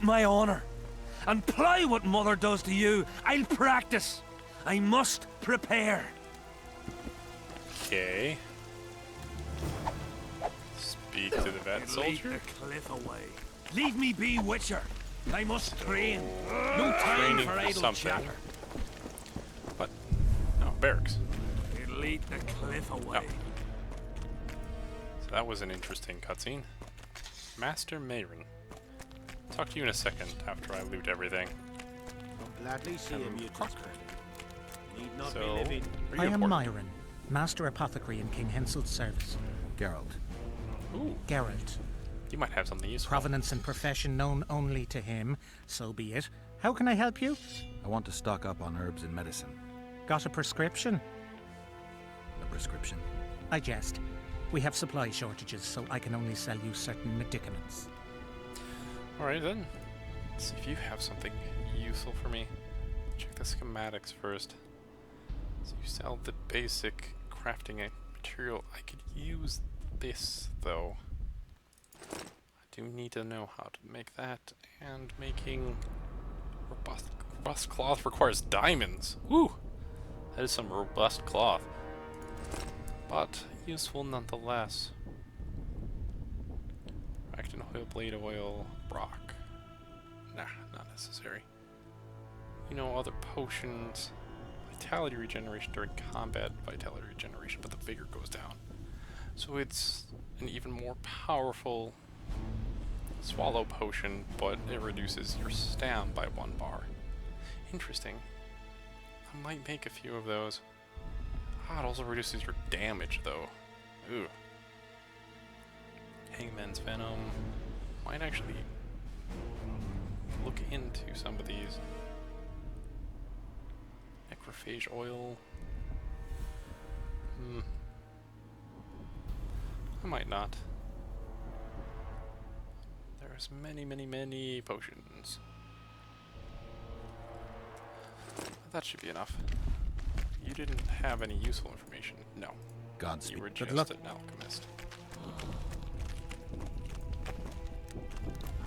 my honor. And ply what mother does to you, I'll practice. I must prepare. Okay. Speak to the vet soldier. Lead the cliff away. Leave me be, Witcher. I must train. No time for idle chatter. What? No, barracks. Lead the cliff away. Oh. So that was an interesting cutscene. Master Mayron. Talk to you in a second after I loot everything. I'll gladly see him, you need not be So, living. I am Myron, Master Apothecary in King Hensel's service. Geralt. Ooh, Geralt. you might have something useful. Provenance and profession known only to him, so be it. How can I help you? I want to stock up on herbs and medicine. Got a prescription? A prescription? I jest. We have supply shortages, so I can only sell you certain medicaments. Alright then. Let's see if you have something useful for me. Check the schematics first. So you sell the basic crafting material. I could use this though. I do need to know how to make that, and making robust cloth requires diamonds. Woo! That is some robust cloth. But useful nonetheless. Actin oil, blade oil, rock. Nah, not necessary. You know, other potions. Vitality regeneration during combat, vitality regeneration, but the vigor goes down. So it's an even more powerful swallow potion, but it reduces your stam by 1 bar. Interesting. I might make a few of those. Ah, it also reduces your damage, though. Ooh. Hangman's Venom. Might actually look into some of these. Necrophage oil. I might not. There's many potions. That should be enough. You didn't have any useful information. No. Godspeed. You were Good just luck. an alchemist.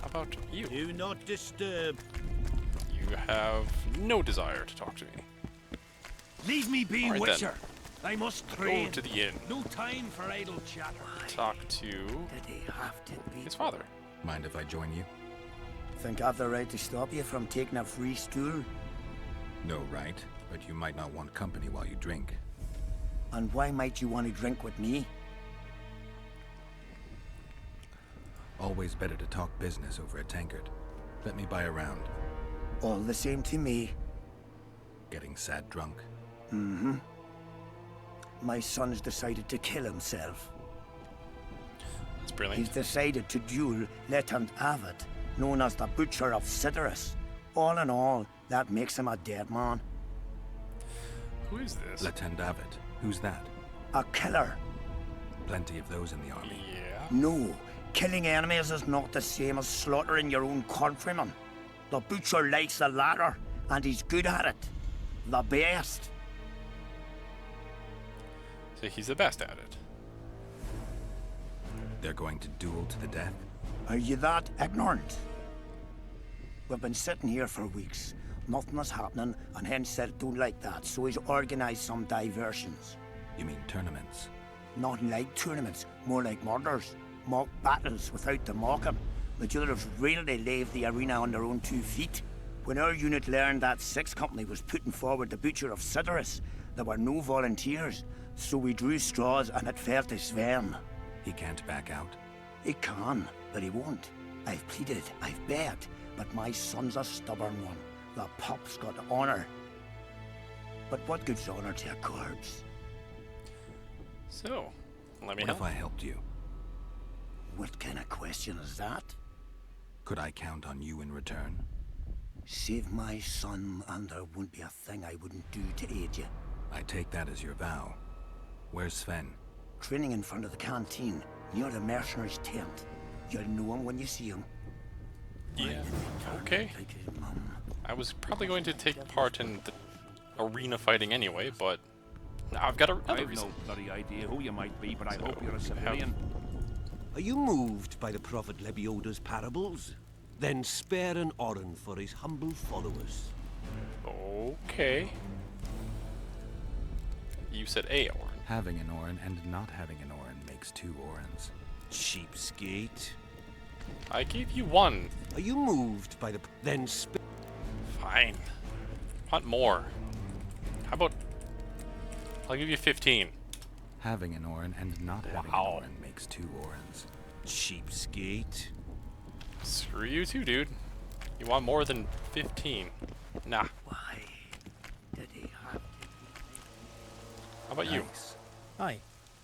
How about you? Do not disturb. You have no desire to talk to me. Leave me be, Alright Witcher. I must Go train. to the inn. No time for idle chatter. Talk to Did he have to be? his father. Mind if I join you? Think I've the right to stop you from taking a free stool? No, right? But you might not want company while you drink. And why might you want to drink with me? Always better to talk business over a tankard. Let me buy a round. All the same to me. Getting sad drunk. Mm-hmm. My son's decided to kill himself. That's brilliant. He's decided to duel Lieutenant Avid, known as the Butcher of Cidaris. All in all, that makes him a dead man. Who is this? Lieutenant David. Who's that? A killer. Plenty of those in the army. Yeah. No, killing enemies is not the same as slaughtering your own countrymen. The Butcher likes the latter, and he's good at it. The best. So he's the best at it. They're going to duel to the death? Are you that ignorant? We've been sitting here for weeks. Nothing is happening, and hence said don't like that, so he's organised some diversions. You mean tournaments? Not like tournaments, more like murders. Mock battles without the mocking. The jailers really leave the arena on their own 2 feet. When our unit learned that 6th Company was putting forward the Butcher of Cidaris, there were no volunteers, so we drew straws and it fell to Sven. He can't back out? He can, but he won't. I've pleaded, I've begged, but my son's a stubborn one. The pup's got honour. But what gives honour to a corpse? So, let me What if help. I helped you? What kind of question is that? Could I count on you in return? Save my son, and there won't be a thing I wouldn't do to aid you. I take that as your vow. Where's Sven? Training in front of the canteen, near the mercenary's tent. You'll know him when you see him. Yeah. Okay. Like his mum. I was probably going to take part in the arena fighting anyway, but now I've got another I've reason. no bloody idea who you might be, but I So, hope you're a we have- civilian. Are you moved by the Prophet Lebioda's parables? Then spare an oren for his humble followers. Okay. You said a Orin. Having an Orin and not having an Orin makes 2 Orins. Cheapskate. I gave you 1. Are you moved by the... Then Fine. Want more. How about... I'll give you 15. Having an Orin and not having an Orin makes 2 Orins. Cheapskate. Screw you too, dude. You want more than 15. Nah. Why did he have... How about you? Nice. Aye.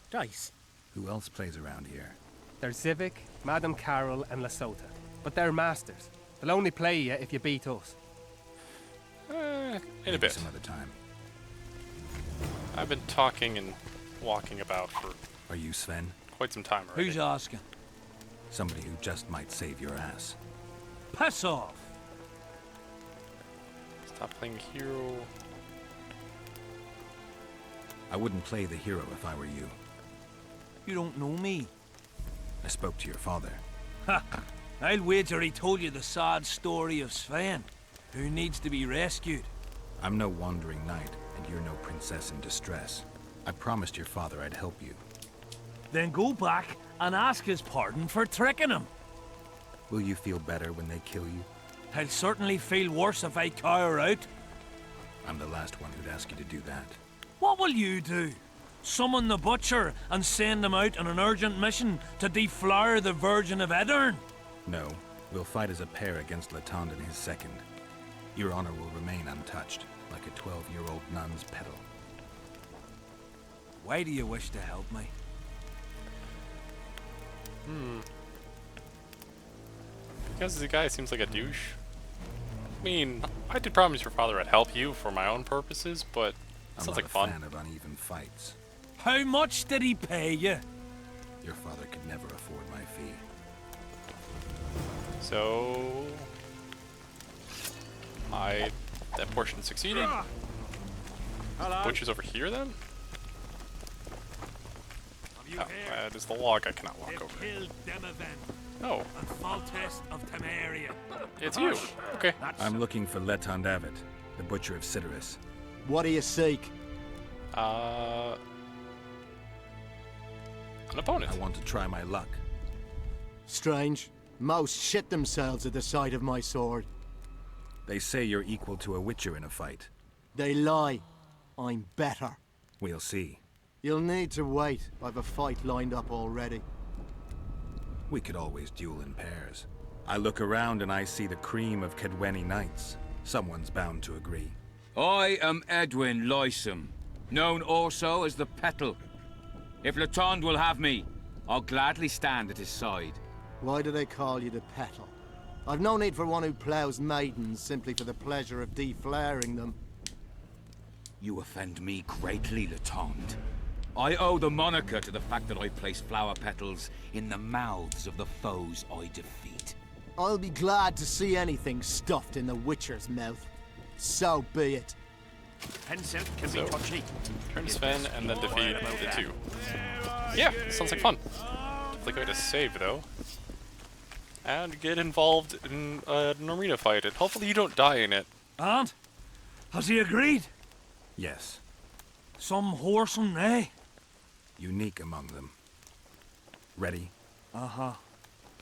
Dice. Who else plays around here? There's Civic, Madame Carol, and Lesota. But they're masters. They'll only play you if you beat us. In a Maybe bit. some other time. I've been talking and walking about for Are you Sven? quite some time already. Who's asking? Somebody who just might save your ass. Piss off! Stop playing hero. I wouldn't play the hero if I were you. You don't know me. I spoke to your father. Ha! I'll wager he told you the sad story of Sven, who needs to be rescued. I'm no wandering knight, and you're no princess in distress. I promised your father I'd help you. Then go back and ask his pardon for tricking him. Will you feel better when they kill you? I'll certainly feel worse if I cower out. I'm the last one who'd ask you to do that. What will you do? Summon the butcher and send him out on an urgent mission to deflower the Virgin of Edern? No, we'll fight as a pair against Latond and his second. Your honor will remain untouched, like a 12-year-old nun's petal. Why do you wish to help me? Because the guy seems like a douche. I mean, I did promise your father I'd help you for my own purposes, but it I'm sounds not like a fun. fan of uneven fights. How much did he pay you? Your father could never afford my fee. So... that portion succeeded. Butcher's over here then? Oh, that is the log I cannot walk over. Killed Demavend Oh, and Faltest of Temeria. it's you. Okay. I'm looking for Letond Avet, the butcher of Cidaris. What do you seek? An opponent. I want to try my luck. Strange. Most shit themselves at the sight of my sword. They say you're equal to a witcher in a fight. They lie. I'm better. We'll see. You'll need to wait. I've a fight lined up already. We could always duel in pairs. I look around and I see the cream of Kedweni knights. Someone's bound to agree. I am Edwin Lysam, known also as the Petal. If Latond will have me, I'll gladly stand at his side. Why do they call you the Petal? I've no need for one who ploughs maidens simply for the pleasure of deflaring them. You offend me greatly, Latond. I owe the moniker to the fact that I place flower petals in the mouths of the foes I defeat. I'll be glad to see anything stuffed in the Witcher's mouth. So be it. Tencent can So, be touchy. turn Sven and then defeat the two. Yeah, sounds like fun. Definitely going to save though. And get involved in an arena fight, and hopefully you don't die in it. And? Has he agreed? Yes, Some whoreson, eh? unique among them. Ready? Uh-huh.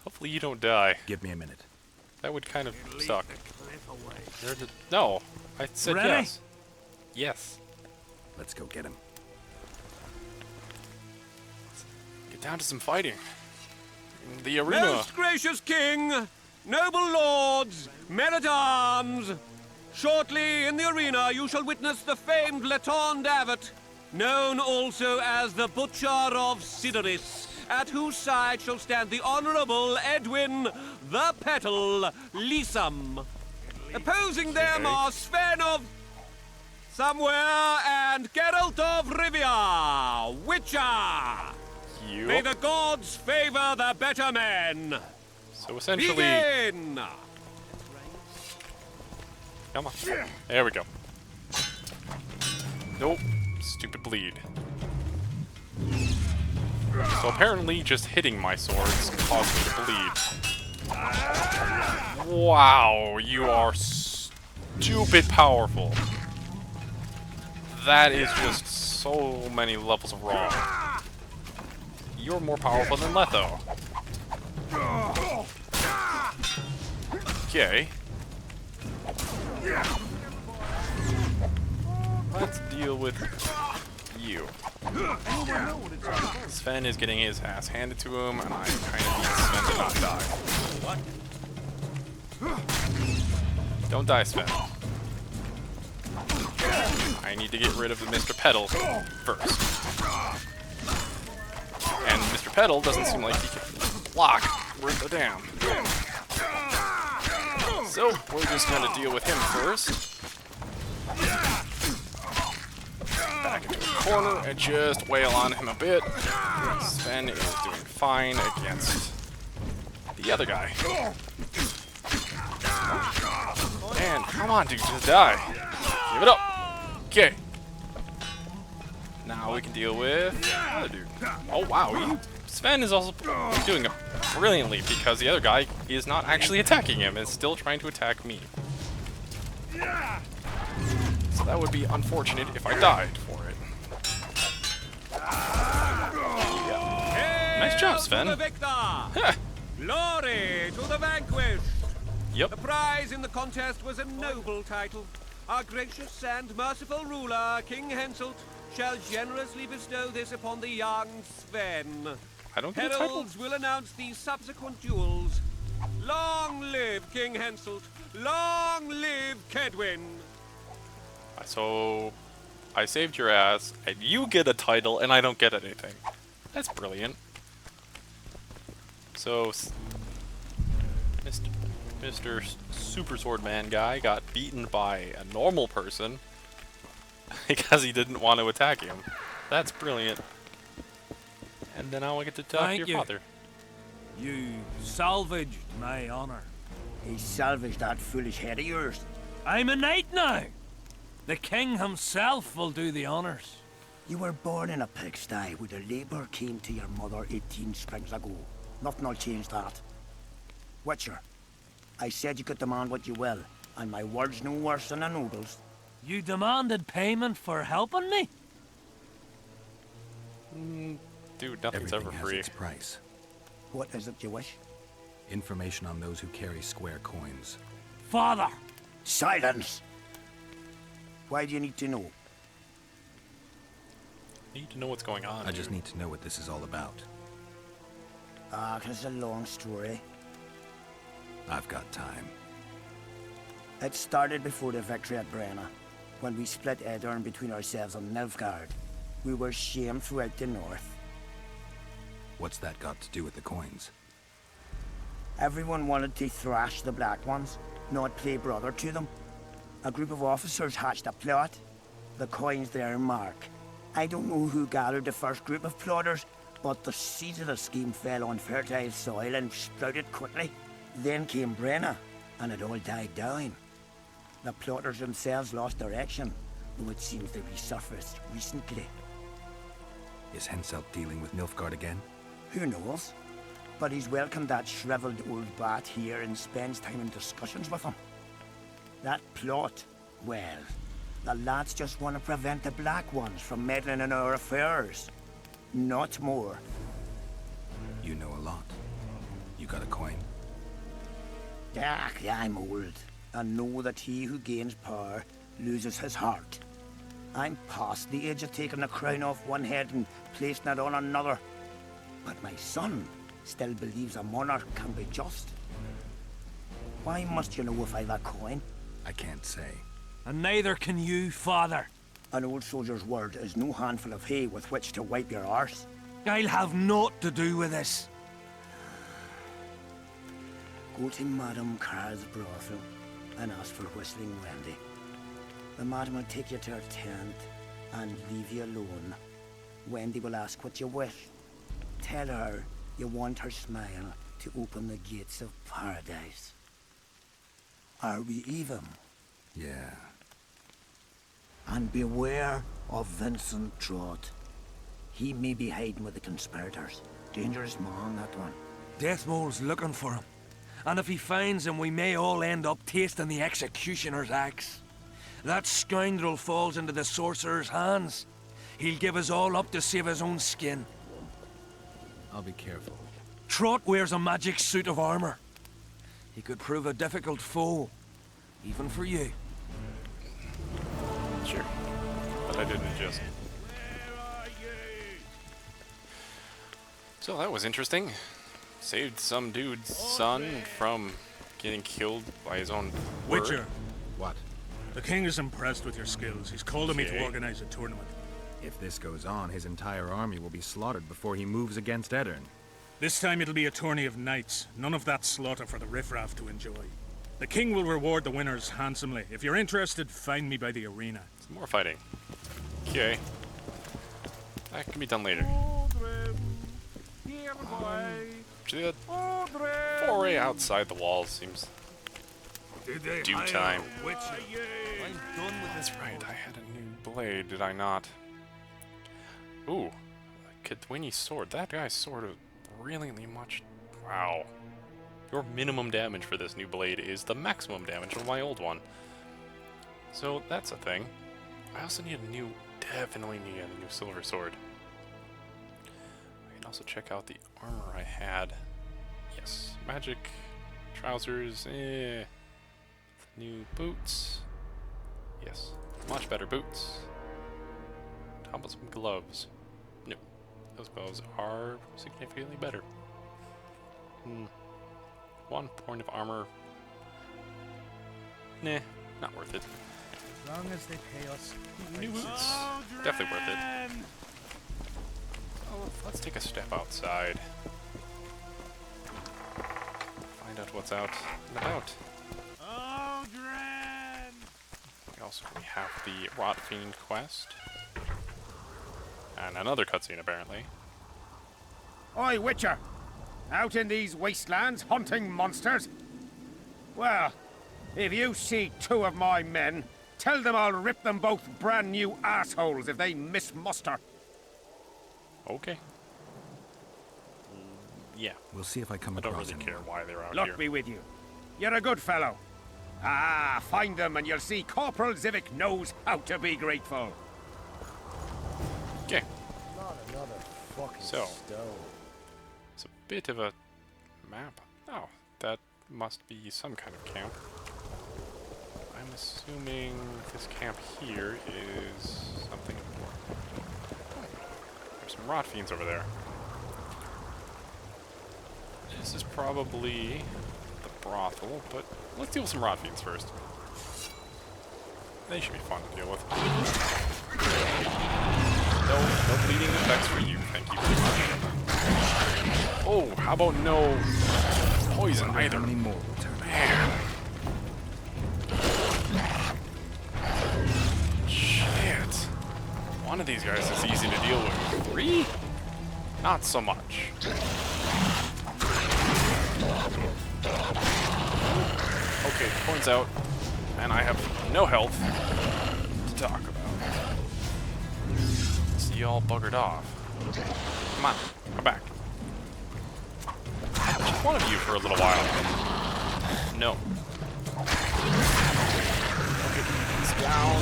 Hopefully you don't die. Give me a minute. That would kind of suck. The cliff away. No, I said Ready? yes. Yes. Let's go get him. Get down to some fighting. In the arena. Most gracious king, noble lords, men-at-arms, shortly in the arena you shall witness the famed Letond Avet, known also as the Butcher of Cidaris, at whose side shall stand the Honourable Edwin the Petal Lysam. Opposing them are Sven of Somewhere and Geralt of Rivia, Witcher. May the gods favor the better men. So essentially, Begin! come on. There we go. Nope. Stupid bleed. So apparently just hitting my swords caused me to bleed. Wow, you are stupid powerful. That is just so many levels of wrong. You're more powerful than Letho. Okay. Let's deal with you. Sven is getting his ass handed to him, and I kind of need Sven to not die. Don't die, Sven. I need to get rid of the Mr. Petal first. And Mr. Petal doesn't seem like he can block worth a damn. So, we're just gonna deal with him first. Back into a corner and just wail on him a bit. Sven is doing fine against the other guy. And come on, dude, just die. Give it up. Okay. Now we can deal with the other dude. Oh wow, Sven is also doing brilliantly because the other guy is not actually attacking him and still trying to attack me. So that would be unfortunate if I died for it. Nice job, Sven. Glory to the vanquished. Yep. The prize in the contest was a noble title. Our gracious and merciful ruler, King Henselt, shall generously bestow this upon the young Sven. I don't get a title. Heralds will announce the subsequent duels. Long live King Henselt! Long live Kedwin! So, I saved your ass, and you get a title, and I don't get anything. That's brilliant. So, Mr. Super Sword Man guy got beaten by a normal person because he didn't want to attack him. That's brilliant. And then now I get to talk to your father. You salvaged my honor. He salvaged that foolish head of yours. I'm a knight now. The king himself will do the honors. You were born in a pigsty where the labour came to your mother 18 springs ago. Nothing will change that. Witcher, I said you could demand what you will, and my word's no worse than a noble's. You demanded payment for helping me? Dude, nothing's ever Everything has free. its price. What is it you wish? Information on those who carry square coins. Father! Silence! Why do you need to know? I need to know what's going on. I just need to know what this is all about. Ah, it's a long story. I've got time. It started before the victory at Brenna, when we split Edirn between ourselves and Nilfgaard. We were shamed throughout the north. What's that got to do with the coins? Everyone wanted to thrash the Black Ones, not play brother to them. A group of officers hatched a plot. The coins their mark. I don't know who gathered the first group of plotters, but the seeds of the scheme fell on fertile soil and sprouted quickly. Then came Brenna, and it all died down. The plotters themselves lost direction, though it seems they resurfaced recently. Is Henselt dealing with Nilfgaard again? Who knows? But he's welcomed that shriveled old bat here and spends time in discussions with him. That plot, well, the lads just want to prevent the Black Ones from meddling in our affairs. Not more. You know a lot. You got a coin? Yeah, I'm old, and know that he who gains power loses his heart. I'm past the age of taking the crown off one head and placing it on another. But my son still believes a monarch can be just. Why must you know if I've a coin? I can't say. And neither can you, father. An old soldier's word is no handful of hay with which to wipe your arse. I'll have naught to do with this. Go to Madame Carr's brothel and ask for Whistling Wendy. The madam will take you to her tent and leave you alone. Wendy will ask what you wish. Tell her you want her smile to open the gates of paradise. Are we even? Yeah. And beware of Vincent Trott. He may be hiding with the conspirators. Dangerous man, that one. Deathmole's looking for him. And if he finds him, we may all end up tasting the executioner's axe. That scoundrel falls into the sorcerer's hands. He'll give us all up to save his own skin. I'll be careful. Trot wears a magic suit of armor. He could prove a difficult foe, even for you. Sure. But I didn't just... So that was interesting. Saved some dude's son from getting killed by his own word. Witcher, What? the king is impressed with your skills. He's called on me to Okay. organize a tournament. If this goes on, his entire army will be slaughtered before he moves against Edirn. This time it'll be a tourney of knights. None of that slaughter for the riffraff to enjoy. The king will reward the winners handsomely. If you're interested, find me by the arena. Some more fighting. Okay. That can be done later. Actually, that foray outside the walls seems due time. That's right, I had a new blade, did I not? Ooh, Kedwini sword. That guy's sword is brilliantly much. Wow. Your minimum damage for this new blade is the maximum damage of my old one. So that's a thing. I also need a new, definitely need a new silver sword. I can also check out the armor I had. Yes, magic, trousers, new boots. Yes, much better boots. How about some gloves? No, those gloves are significantly better. 1 point of armor. Nah, not worth it. As long as they pay us. New boots, definitely worth it. Oh, let's take a step outside. Find out what's out and about. We have the Rot Fiend quest. And another cutscene, apparently. Oi, Witcher! Out in these wastelands hunting monsters? Well, if you see 2 of my men, tell them I'll rip them both brand new assholes if they miss muster. Okay. Yeah, We'll see if I come I don't across really anyone. care why they're out Luck here. be with you. You're a good fellow. Ah, find them and you'll see Corporal Zivik knows how to be grateful. Okay, Not another fucking So. stone. it's a bit of a map. Oh, that must be some kind of camp. I'm assuming this camp here is something important. Oh, there's some rot fiends over there. This is probably the brothel, but let's deal with some rot fiends first. They should be fun to deal with. No bleeding effects for you, thank you very much. Oh, how about no poison either? How many more will turn up? Man. Shit. One of these guys is easy to deal with. 3? Not so much. Okay, points out, and I have no health to talk about. See you all buggered off. Come on, come back. Just one of you for a little while. No. Okay, he's down.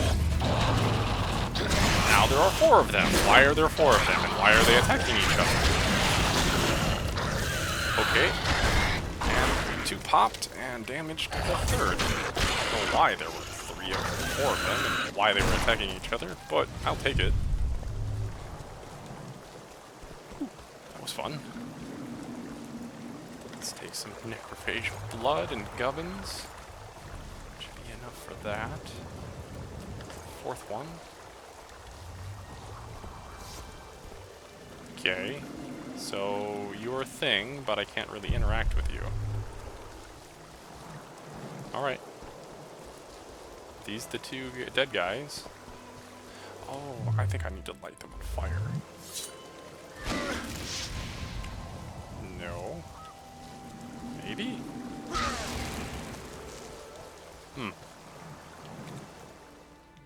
Now there are 4 of them. Why are there 4 of them, and why are they attacking each other? Okay. And 2 popped and damaged the 3rd. I don't know why there were 3 or 4 of them and why they were attacking each other, but I'll take it. That was fun. Let's take some necrophage blood and gubbins. Should be enough for that. 4th one. Okay. So, you're a thing, but I can't really interact with you. Alright. These the 2 dead guys. Oh, I think I need to light them on fire. No. Maybe?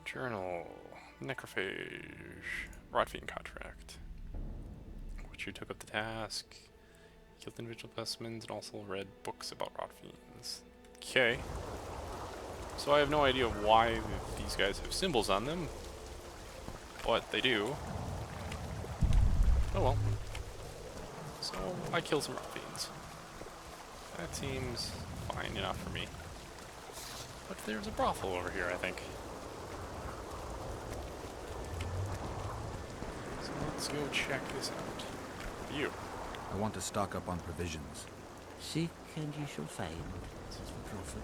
Journal. Necrophage. Rotfiend contract. Which you took up the task. Killed individual specimens and also read books about rot fiends. Okay. So I have no idea why these guys have symbols on them, but they do. Oh well. So I killed some rot fiends. That seems fine enough for me. But there's a brothel over here, I think. So let's go check this out. You. I want to stock up on provisions. Seek and ye shall find, says the prophet.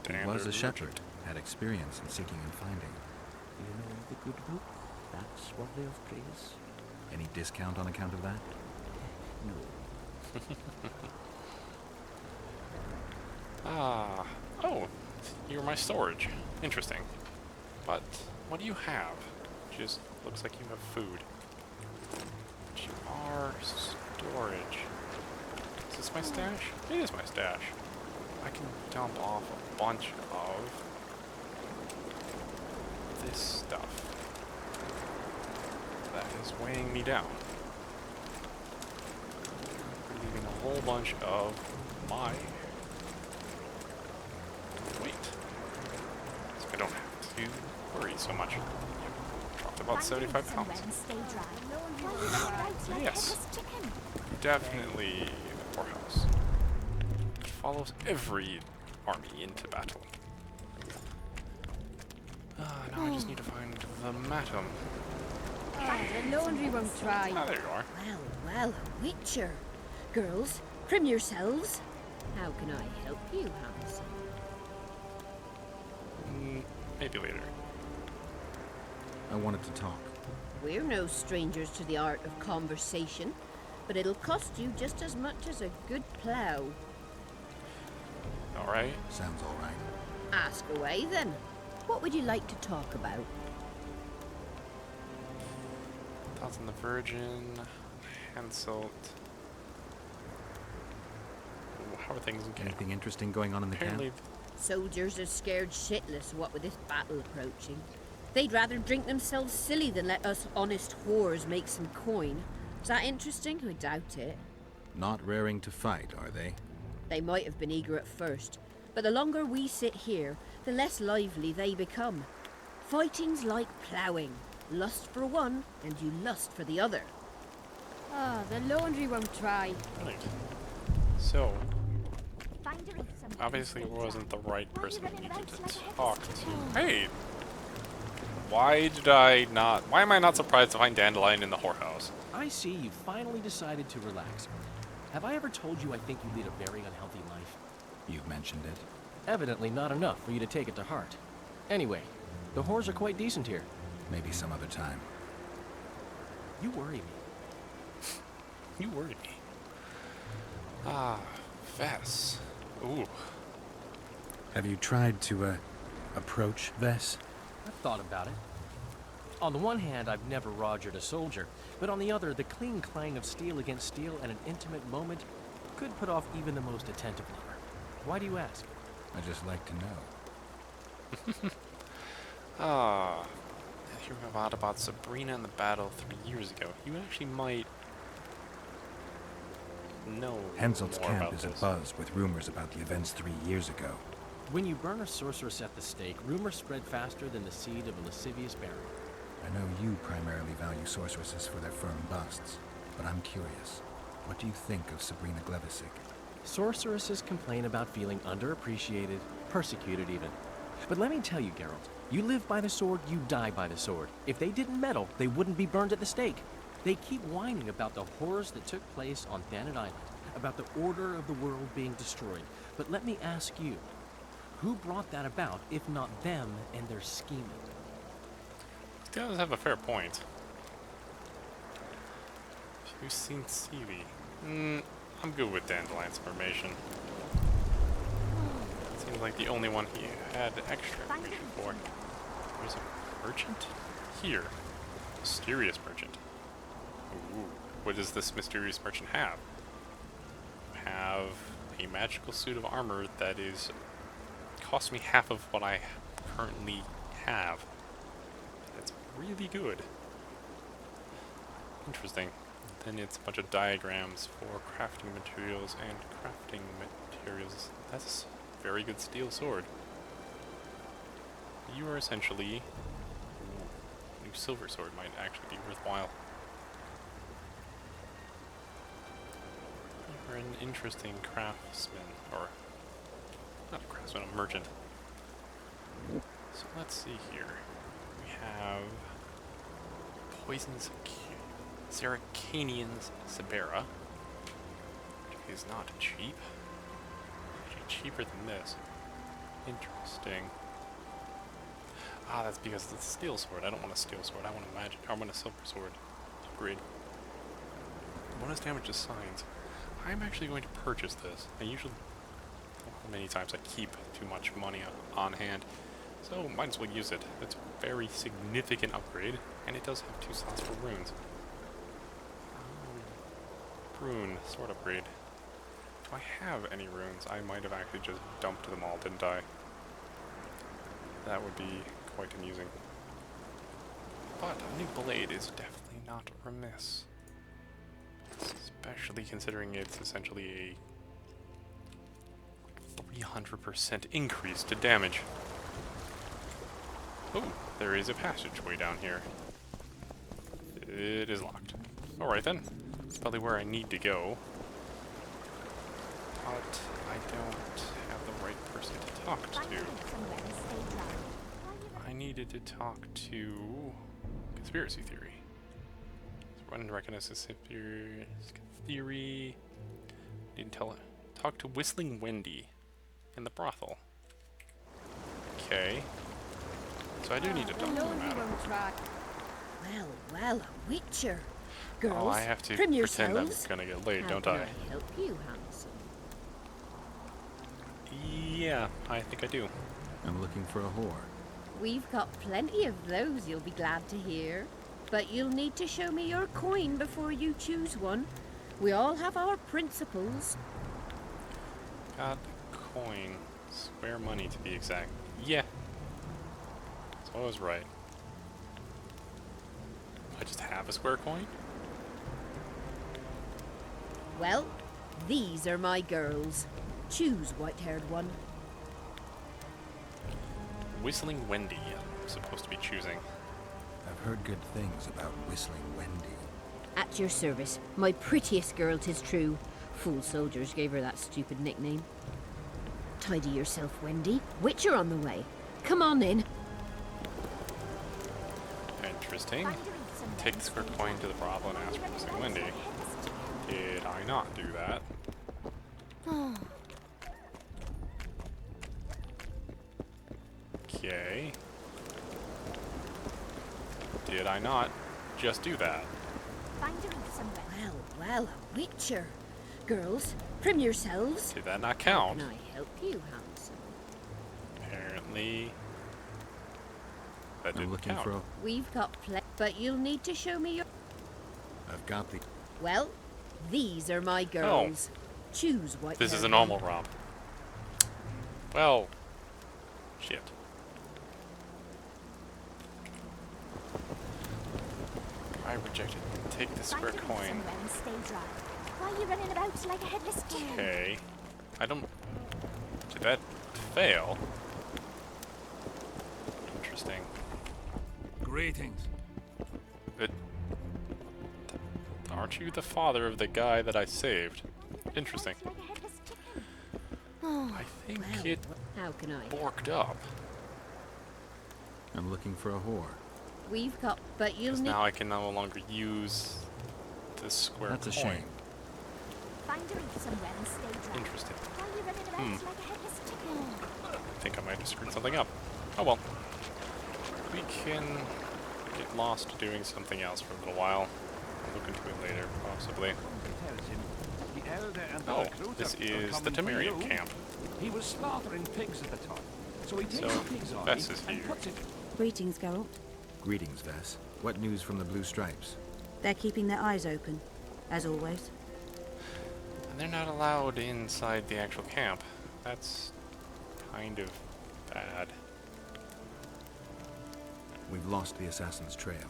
He was a shepherd, had experience in seeking and finding. You know the good book? That's worthy of praise. Any discount on account of that? No. Ah. Oh, you're my storage. Interesting. But what do you have? Just looks like you have food. But you are storage. Is this my stash? It is my stash. I can dump off a bunch of this stuff that is weighing me down. Leaving a whole bunch of my weight. So I don't have to worry so much. Dropped about 75 pounds. Yes. Definitely the whorehouse. It follows every army into battle. Now I just need to find the matum. The laundry won't dry. Ah, there you are. Well, a witcher. Girls, prim yourselves. How can I help you, Hanson? Maybe later. I wanted to talk. We're no strangers to the art of conversation, but it'll cost you just as much as a good plough. Alright. Sounds all right. Ask away, then. What would you like to talk about? Thoughts on the Virgin, Hansel. How are things in camp? Anything interesting going on in the Apparently, camp? Soldiers are scared shitless what with this battle approaching. They'd rather drink themselves silly than let us honest whores make some coin. Is that interesting? I doubt it. Not raring to fight, are they? They might have been eager at first, but the longer we sit here, the less lively they become. Fighting's like ploughing. Lust for one, and you lust for the other. The laundry won't dry. right. So, obviously it wasn't the right person we needed to talk to. Hey! Why am I not surprised to find Dandelion in the whorehouse? I see you finally decided to relax. Have I ever told you I think you lead a very unhealthy life? You've mentioned it. Evidently not enough for you to take it to heart. Anyway, the whores are quite decent here. Maybe some other time. You worry me. You worry me. Ah, Vess. Ooh. Have you tried to, approach Vess? I've thought about it. On the one hand, I've never rogered a soldier, but on the other, the clean clang of steel against steel at an intimate moment could put off even the most attentive lover. Why do you ask? I just like to know. I hear a lot about Sabrina in the battle 3 years ago. You actually might know Henselt's more camp about is this. abuzz with rumors about the events 3 years ago. When you burn a sorceress at the stake, rumors spread faster than the seed of a lascivious berry. I know you primarily value sorceresses for their firm busts, but I'm curious. What do you think of Sabrina Glevisic? Sorceresses complain about feeling underappreciated, persecuted even. But let me tell you, Geralt, you live by the sword, you die by the sword. If they didn't meddle, they wouldn't be burned at the stake. They keep whining about the horrors that took place on Thanet Island, about the order of the world being destroyed. But let me ask you, who brought that about, if not them and their scheming? He does have a fair point. You've seen Seeley. I'm good with Dandelion's information. Seems like the only one he had extra information for. There's a merchant? Here. Mysterious merchant. Ooh. What does this mysterious merchant have? Have a magical suit of armor that is cost me half of what I currently have. That's really good. Interesting. Then it's a bunch of diagrams for crafting materials and crafting materials. That's a very good steel sword. You are essentially... Ooh, new silver sword might actually be worthwhile. You're an interesting craftsman, or... not a craftsman, a merchant. So let's see here. We have... Poison's Seracanian's Sabera, which is not cheap. Actually cheaper than this. Interesting. Ah, that's because it's a steel sword. I don't want a steel sword. I want a magic. I want a silver sword. Upgrade. Bonus damage to signs. I'm actually going to purchase this. I usually, well, many times I keep too much money on hand, so might as well use it. It's a very significant upgrade, and it does have 2 slots for runes. Rune sword upgrade. Do I have any runes? I might have actually just dumped them all, didn't I? That would be quite amusing. But a new blade is definitely not remiss. Especially considering it's essentially a 300% increase to damage. Oh, there is a passageway down here. It is locked. Alright then. That's probably where I need to go. But I don't have the right person to talk to. I needed to talk to conspiracy theory. So run and recognize this theory. Need to talk to Whistling Wendy in the brothel. Okay. So I do need to talk to the madam. Well, well, a witcher. Girls, oh, I have to trim pretend I'm yourselves. gonna get laid, How don't can I? I help you, handsome? Yeah, I think I do. I'm looking for a whore. We've got plenty of those, you'll be glad to hear. But you'll need to show me your coin before you choose one. We all have our principles. Got the coin. Square money to be exact. Yeah. So I was right. I just have a square coin? Well, these are my girls. Choose, white-haired one. Whistling Wendy, I'm supposed to be choosing. I've heard good things about Whistling Wendy. At your service, my prettiest girl, 'tis true. Fool soldiers gave her that stupid nickname. Tidy yourself, Wendy. Witcher on the way. Come on in. Interesting. Take the square coin to the brothel and ask for Whistling Wendy. Did I not do that? Okay. Did I not just do that? Well, well, a witcher. Girls, trim yourselves. Did that not count? How can I help you, handsome? Apparently, that I'm didn't looking count. for a... We've got but you'll need to show me your... I've got the... Well, these are my girls. Choose what This is a normal romp. Well, shit. I rejected. Take the square coin. Why are you running about like a headless chicken? Okay. I don't... Did that fail? Interesting. Greetings. But... Aren't you the father of the guy that I saved? Interesting. I think it How can I? borked up. I'm looking for a whore. We've got, but you'll Because need... now I can no longer use this square That's a coin. shame. Find a reef somewhere and stay dry. Interesting. Why are you running about like a headless chicken? I think I might have screwed something up. Oh well. We can get lost doing something else for a little while. Look into it later, possibly. Oh, this is the Temerian camp. He was slaughtering pigs at the time, so he takes So, the pig's eye Vess is and here. puts it... Greetings, Geralt. Greetings, Vess. What news from the Blue Stripes? They're keeping their eyes open, as always. And they're not allowed inside the actual camp. That's kind of bad. We've lost the assassin's trail.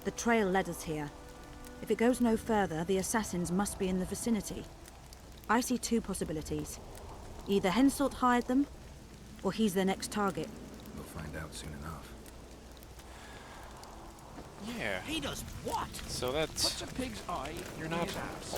The trail led us here. If it goes no further, the assassins must be in the vicinity. I see two possibilities. Either Henselt hired them, or he's their next target. We'll find out soon enough. Yeah. He does what? So that's... Puts a pig's eye You're in not his ass.